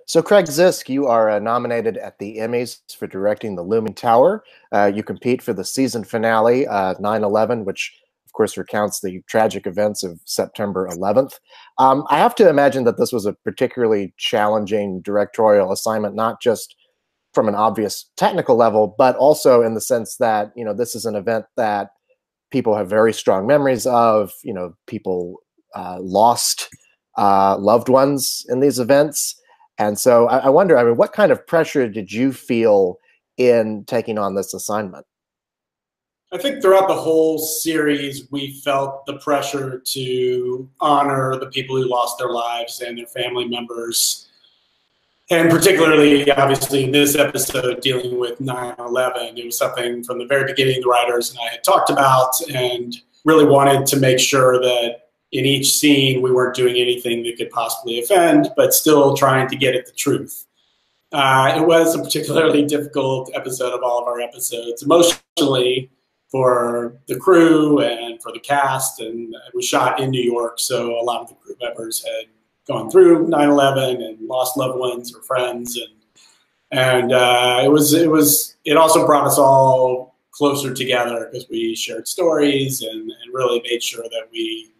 So, Craig Zisk, you are nominated at the Emmys for directing The Looming Tower. You compete for the season finale, 9/11, which, of course, recounts the tragic events of September 11th. I have to imagine that this was a particularly challenging directorial assignment, not just from an obvious technical level, but also in the sense that, this is an event that people have very strong memories of. People lost loved ones in these events. And so I wonder, what kind of pressure did you feel in taking on this assignment? I think throughout the whole series, we felt the pressure to honor the people who lost their lives and their family members. And particularly, obviously, in this episode dealing with 9/11, it was something from the very beginning the writers and I had talked about and really wanted to make sure that in each scene we weren't doing anything that could possibly offend, but still trying to get at the truth. It was a particularly difficult episode of all of our episodes, emotionally, for the crew and for the cast, and we shot in New York, so a lot of the crew members had gone through 9/11 and lost loved ones or friends, and it also brought us all closer together because we shared stories and really made sure that we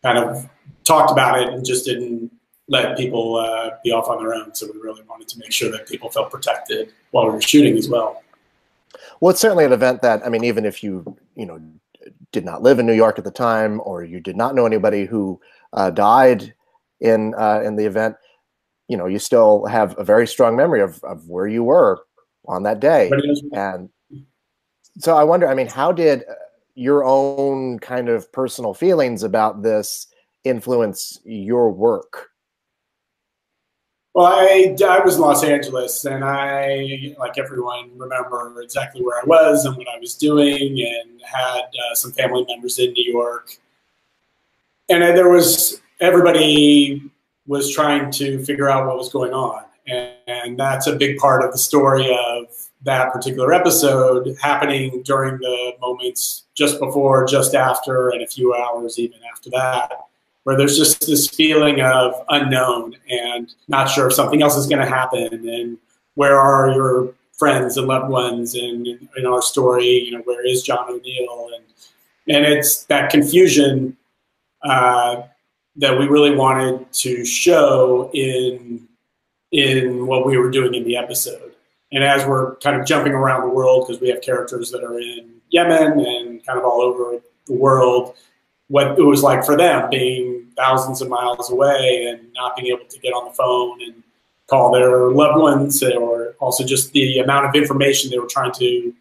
kind of talked about it and just didn't let people be off on their own. So we really wanted to make sure that people felt protected while we were shooting as well. Well, it's certainly an event that, even if you did not live in New York at the time, or you did not know anybody who died in the event, you still have a very strong memory of where you were on that day. And so I wonder, how did your own kind of personal feelings about this influence your work? Well, I was in Los Angeles, and I, like everyone, remember exactly where I was and what I was doing, and had some family members in New York. And everybody was trying to figure out what was going on. And that's a big part of the story of that particular episode, happening during the moments just before, just after, and a few hours even after that, where there's just this feeling of unknown and not sure if something else is going to happen, and where are your friends and loved ones, and in our story, where is John O'Neill, and it's that confusion that we really wanted to show in what we were doing in the episode. And as we're kind of jumping around the world, because we have characters that are in Yemen and kind of all over the world, what it was like for them being thousands of miles away and not being able to get on the phone and call their loved ones, or also just the amount of information they were trying to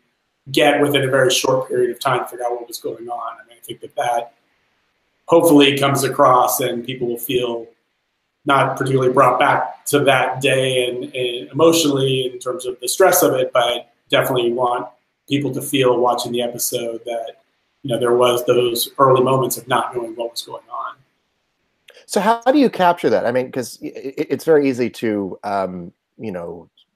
get within a very short period of time to figure out what was going on. I think that hopefully comes across, and people will feel not particularly brought back to that day and emotionally in terms of the stress of it, but definitely want people to feel watching the episode that there was those early moments of not knowing what was going on. So how do you capture that? Because it's very easy to,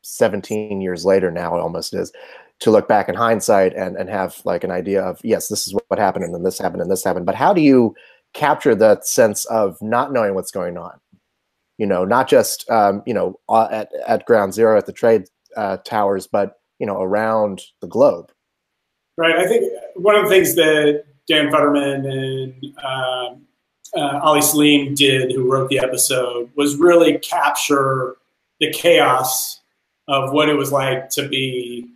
17 years later now, it almost is, to look back in hindsight and have like an idea of, yes, this is what happened, and then this happened, and this happened. But how do you capture that sense of not knowing what's going on? Not just, at ground zero at the trade towers, but, around the globe. Right. I think one of the things that Dan Futterman and Ali Salim did, who wrote the episode, was really capture the chaos of what it was like to be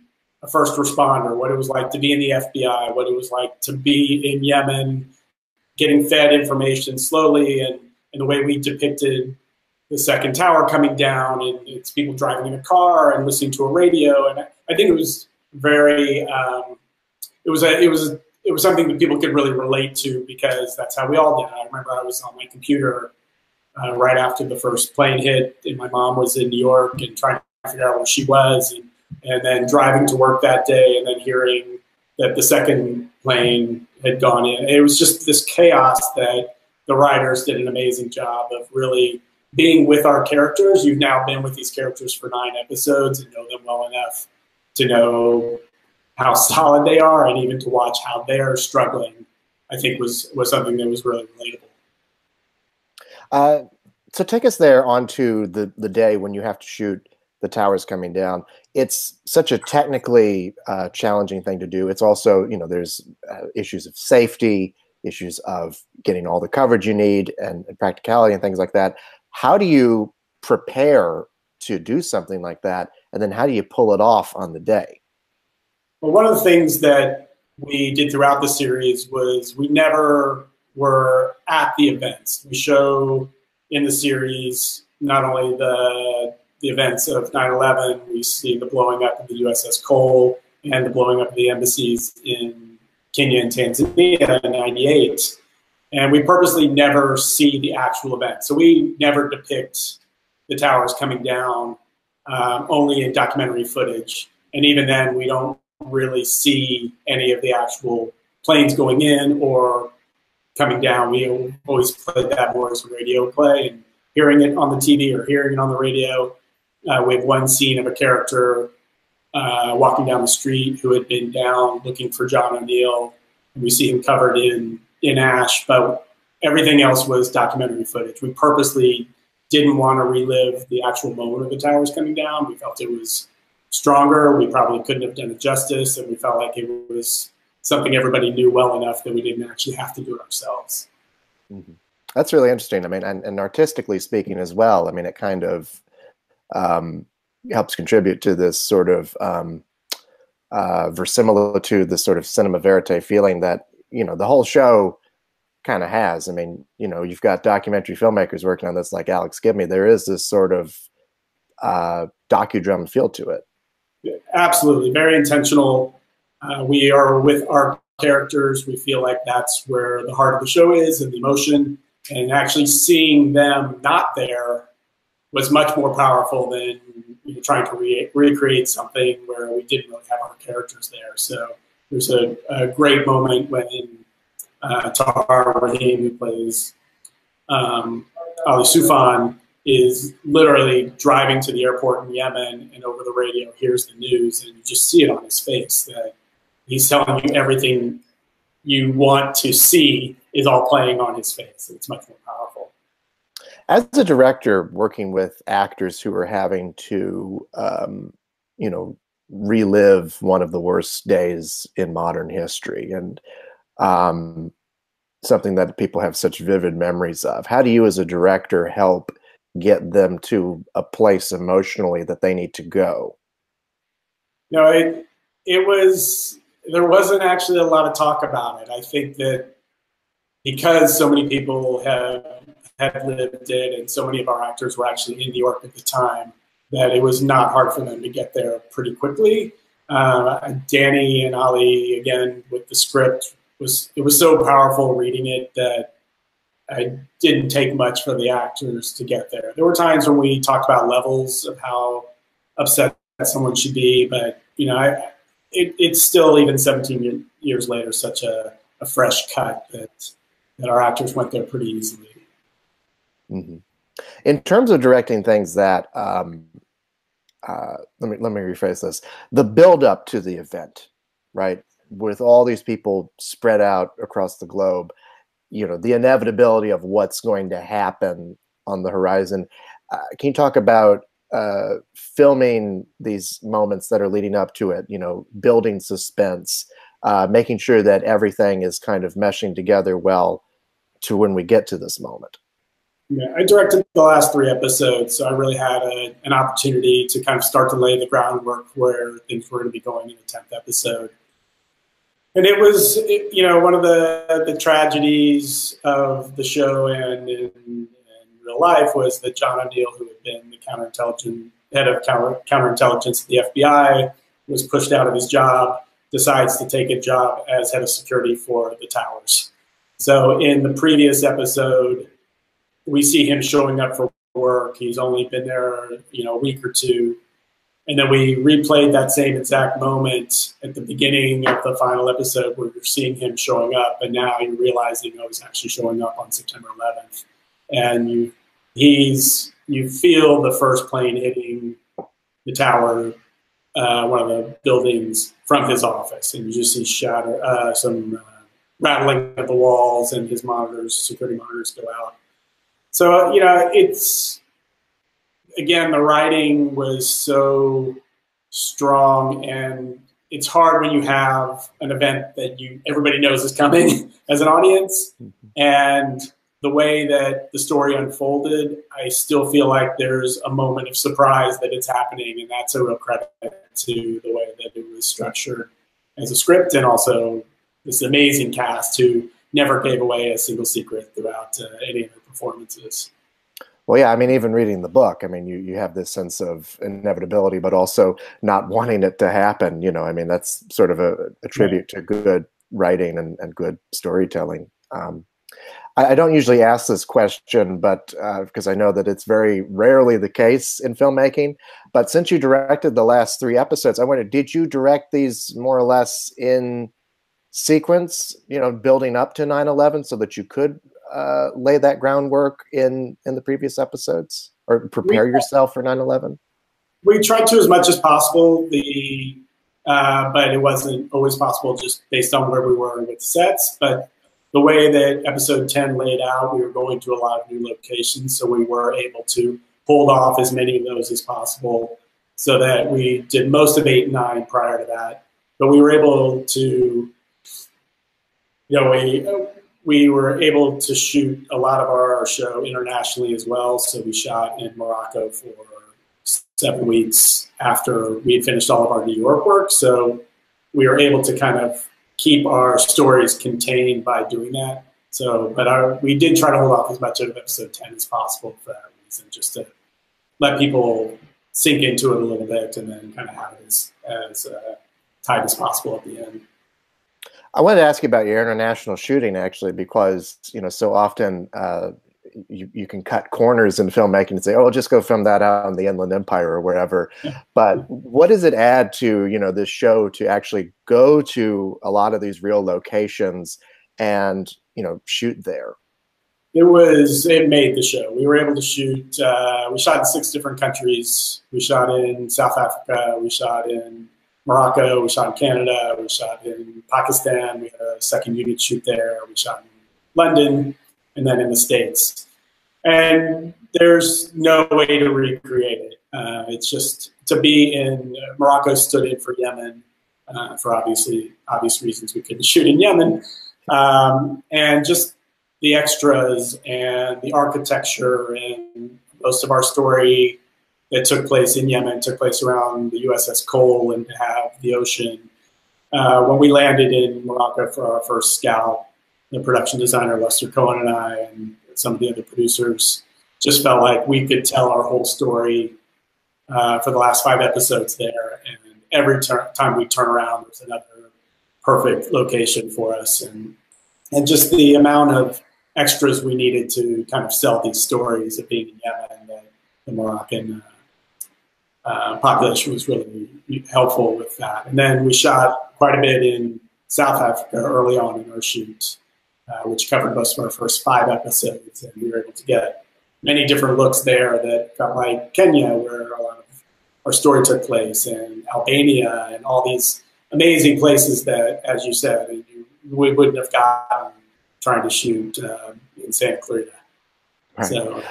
a first responder, what it was like to be in the FBI, what it was like to be in Yemen, getting fed information slowly, and the way we depicted the second tower coming down, and it's people driving in a car and listening to a radio. And I think it was very, it was something that people could really relate to, because that's how we all did. I remember I was on my computer right after the first plane hit, and my mom was in New York and trying to figure out where she was, and then driving to work that day, and then hearing that the second plane had gone in. And it was just this chaos that the writers did an amazing job of really being with our characters. You've now been with these characters for 9 episodes and know them well enough to know how solid they are, and even to watch how they're struggling, I think was something that was really relatable. So take us there onto the day when you have to shoot the towers coming down. It's such a technically challenging thing to do. It's also, there's issues of safety, issues of getting all the coverage you need, and practicality and things like that. How do you prepare to do something like that, and then how do you pull it off on the day? Well, one of the things that we did throughout the series was we never were at the events. We show in the series not only the events of 9/11, we see the blowing up of the USS Cole and the blowing up of the embassies in Kenya and Tanzania in '98. And we purposely never see the actual event. So we never depict the towers coming down, only in documentary footage. And even then, we don't really see any of the actual planes going in or coming down. We always played that more as a radio play, and hearing it on the TV or hearing it on the radio. We have one scene of a character walking down the street who had been down looking for John O'Neill, and we see him covered in ash, but everything else was documentary footage. We purposely didn't want to relive the actual moment of the towers coming down. We felt it was stronger. We probably couldn't have done it justice, and we felt like it was something everybody knew well enough that we didn't actually have to do it ourselves. Mm-hmm. That's really interesting. I mean, and artistically speaking as well, I mean, it kind of helps contribute to this sort of verisimilitude, this sort of cinema verite feeling that, the whole show kind of has. I mean, you've got documentary filmmakers working on this like Alex Gibney. There is this sort of docudrama feel to it. Yeah, absolutely. Very intentional. We are with our characters. We feel like that's where the heart of the show is and the emotion. And actually seeing them not there was much more powerful than trying to recreate something where we didn't really have our characters there. So there's a great moment when Tahar Rahim, who plays Ali Soufan, is literally driving to the airport in Yemen, and over the radio hears the news, and you just see it on his face that he's telling you everything you want to see is all playing on his face. It's much more powerful. As a director working with actors who are having to, relive one of the worst days in modern history, and something that people have such vivid memories of, how do you as a director help get them to a place emotionally that they need to go? There wasn't actually a lot of talk about it. I think that because so many people had lived it, and so many of our actors were actually in New York at the time, that it was not hard for them to get there pretty quickly. Danny and Ali, again, with the script, it was so powerful reading it that it didn't take much for the actors to get there. There were times when we talked about levels of how upset someone should be, but it's still, even 17 years later, such a fresh cut that our actors went there pretty easily. Mm-hmm. In terms of directing things that, let me rephrase this, the build up to the event, right? With all these people spread out across the globe, the inevitability of what's going to happen on the horizon. Can you talk about filming these moments that are leading up to it, building suspense, making sure that everything is kind of meshing together well to when we get to this moment? Yeah, I directed the last 3 episodes, so I really had an opportunity to kind of start to lay the groundwork where things were going to be going in the 10th episode. And it was, one of the tragedies of the show and in real life was that John O'Neill, who had been the head of counterintelligence at the FBI, was pushed out of his job, decides to take a job as head of security for the towers. So in the previous episode, we see him showing up for work. He's only been there, a week or two. And then we replayed that same exact moment at the beginning of the final episode where you're seeing him showing up, and now you're realizing he's actually showing up on September 11th. And you feel the first plane hitting the tower, one of the buildings, from his office, and you just see some rattling of the walls, and his security monitors go out. So, it's, again, the writing was so strong, and it's hard when you have an event that everybody knows is coming as an audience. And the way that the story unfolded, I still feel like there's a moment of surprise that it's happening, and that's a real credit to the way that it was structured as a script, and also this amazing cast who never gave away a single secret throughout any of their performances. Well, yeah, I mean, even reading the book, I mean, you have this sense of inevitability, but also not wanting it to happen. I mean, that's sort of a tribute to good writing and good storytelling. I don't usually ask this question, but because I know that it's very rarely the case in filmmaking. But since you directed the last 3 episodes, I wondered, did you direct these more or less in sequence, building up to 9/11 so that you could lay that groundwork in the previous episodes, or prepare yourself for 9/11? We tried to as much as possible, but it wasn't always possible just based on where we were with sets. But the way that episode 10 laid out, we were going to a lot of new locations, so we were able to hold off as many of those as possible, so that we did most of 8 and 9 prior to that. But we were able to, we were able to shoot a lot of our show internationally as well. So we shot in Morocco for 7 weeks after we had finished all of our New York work. So we were able to kind of keep our stories contained by doing that. So, but we did try to hold off as much of episode 10 as possible for that reason, just to let people sink into it a little bit, and then kind of have it as tight as possible at the end. I wanted to ask you about your international shooting, actually, because so often you can cut corners in filmmaking and say, "Oh, I'll just go film that out on the Inland Empire or wherever." But what does it add to this show to actually go to a lot of these real locations and shoot there? It made the show. We were able to shoot. We shot in 6 different countries. We shot in South Africa. We shot in Morocco, we shot in Canada, we shot in Pakistan, we had a second unit shoot there, we shot in London, and then in the States. And there's no way to recreate it. It's just, to be in Morocco stood in for Yemen, for obvious reasons we couldn't shoot in Yemen. And just the extras and the architecture, and most of our story that took place in Yemen took place around the USS Cole, and to have the ocean. When we landed in Morocco for our first scout, the production designer Lester Cohen and I, and some of the other producers, just felt like we could tell our whole story for the last 5 episodes there. And every time we turn around, there's another perfect location for us. And just the amount of extras we needed to kind of sell these stories of being in Yemen, and the Moroccan population was really helpful with that. And then we shot quite a bit in South Africa early on in our shoot, which covered most of our first 5 episodes. And we were able to get many different looks there that felt like Kenya, where a lot of our story took place, and Albania, and all these amazing places that, as you said, we wouldn't have gotten trying to shoot in Santa Clarita. Right. So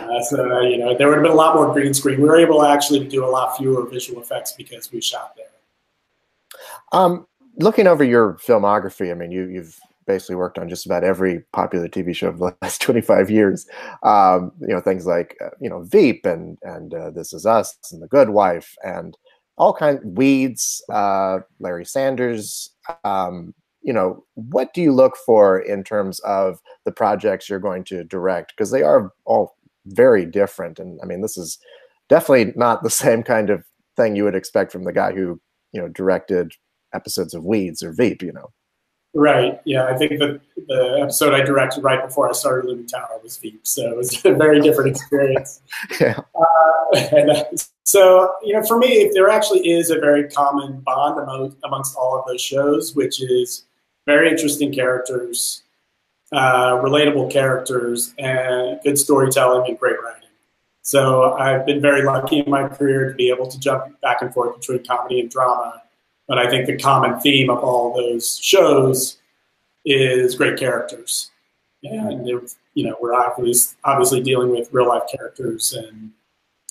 there would have been a lot more green screen. We were able actually to do a lot fewer visual effects because we shot there. Looking over your filmography, I mean, you've basically worked on just about every popular TV show of the last 25 years. Things like Veep and This Is Us and The Good Wife and all kinds, Weeds, Larry Sanders. What do you look for in terms of the projects you're going to direct? Because they are all very different. And I mean, this is definitely not the same kind of thing you would expect from the guy who, directed episodes of Weeds or Veep, Right. Yeah. I think that the episode I directed right before I started Looming Tower was Veep. So it was a very different experience. Yeah. So, for me, there actually is a very common bond amongst all of those shows, which is very interesting characters, relatable characters, and good storytelling and great writing. So I've been very lucky in my career to be able to jump back and forth between comedy and drama. But I think the common theme of all those shows is great characters. and we're obviously dealing with real life characters, and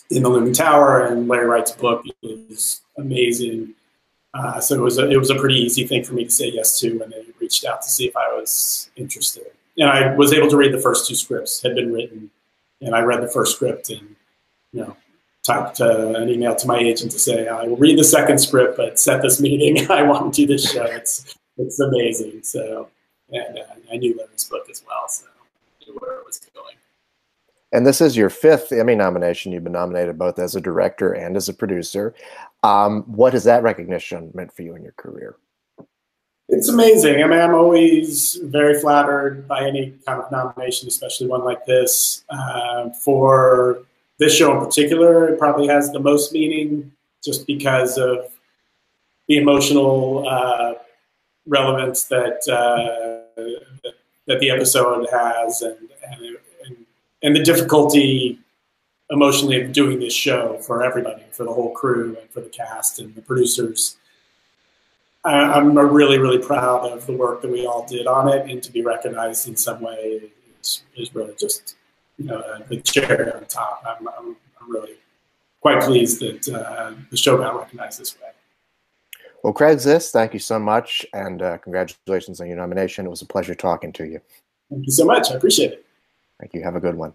in the Looming Tower, and Larry Wright's book is amazing. So it was a pretty easy thing for me to say yes to when they reached out to see if I was interested. And I was able to read the first 2 scripts had been written, and I read the first script and typed an email to my agent to say I will read the second script, but set this meeting. I want to do this show. It's amazing. So and I knew Larry's book as well, so I knew where it was going. And this is your 5th Emmy nomination. You've been nominated both as a director and as a producer. What has that recognition meant for you in your career? It's amazing. I mean, I'm always very flattered by any kind of nomination, especially one like this. For this show in particular, it probably has the most meaning just because of the emotional relevance that the episode has, and the difficulty emotionally of doing this show for everybody, for the whole crew and for the cast and the producers. I'm really, really proud of the work that we all did on it, and to be recognized in some way is really just, the cherry on top. I'm really quite pleased that the show got recognized this way. Well, Craig Zisks, thank you so much, and congratulations on your nomination. It was a pleasure talking to you. Thank you so much. I appreciate it. Thank you. Have a good one.